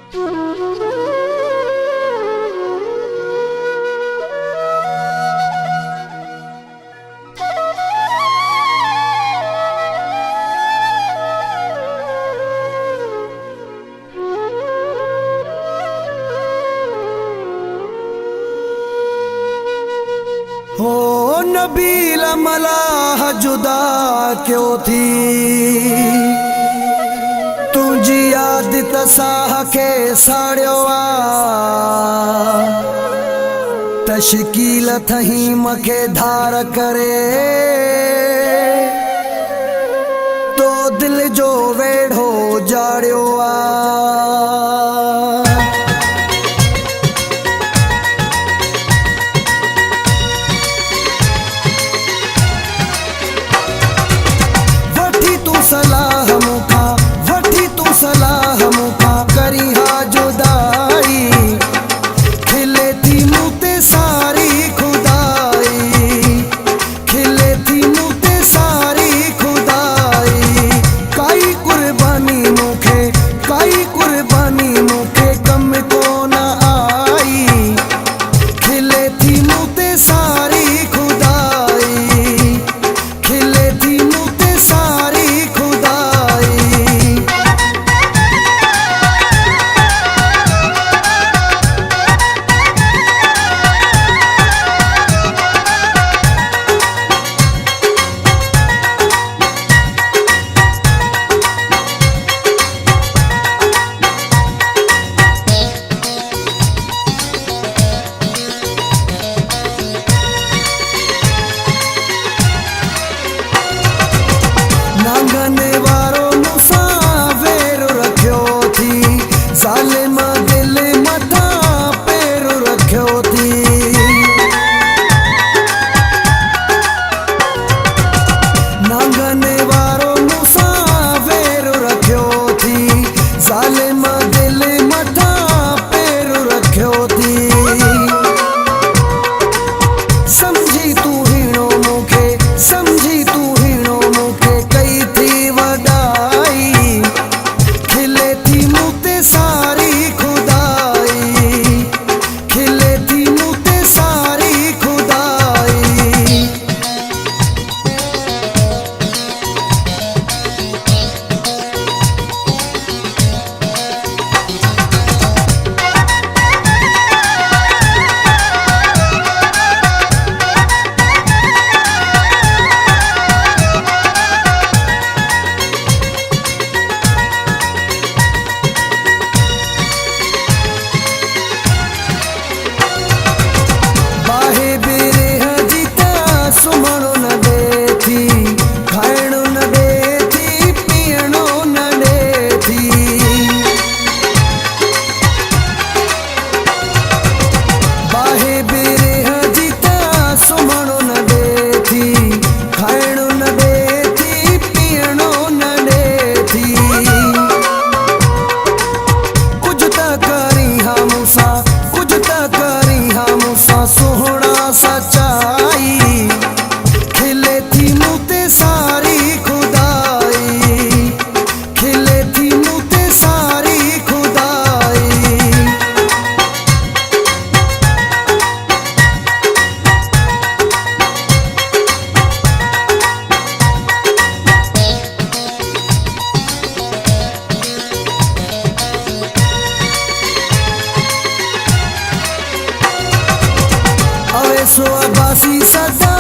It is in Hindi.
हो नबील मलाह जुदा क्यों थी, तुझी याद तसाह के साड़ियो तशकील थही मखे धार करे, तो दिल जो वेढ़ो जाड़ियो सलाह मुखा वठी तू सलाह मुखा करी हा जुदाई, खिले थी मुते सारी खुदाई, खिले थी मुते सारी खुदाई, काई कुर्बानी मुखे कम को न आई, खिले थी मुते सारी खुदाई, खिले थी मुते सारी नांगने वारो मुसाफिर रखियो थी, ज़ालिम दिल मथा पैर रखियो थी, नांगने वारो मुसाफिर रखियो थी, ज़ालिम दिल मथा पैर रखियो थी, समझी तू हीणो मुखे, समझी तू हीणो मुखे कई थी वडाई, खिले थी मुते सारी खुदाई, खिले थी मुते सारी खुदाई। सोहना सच्चाई, खिले थी मुते सारी खुदाई, खिले थी मुते सारी खुदाई। अवे सो अब्बासी सदा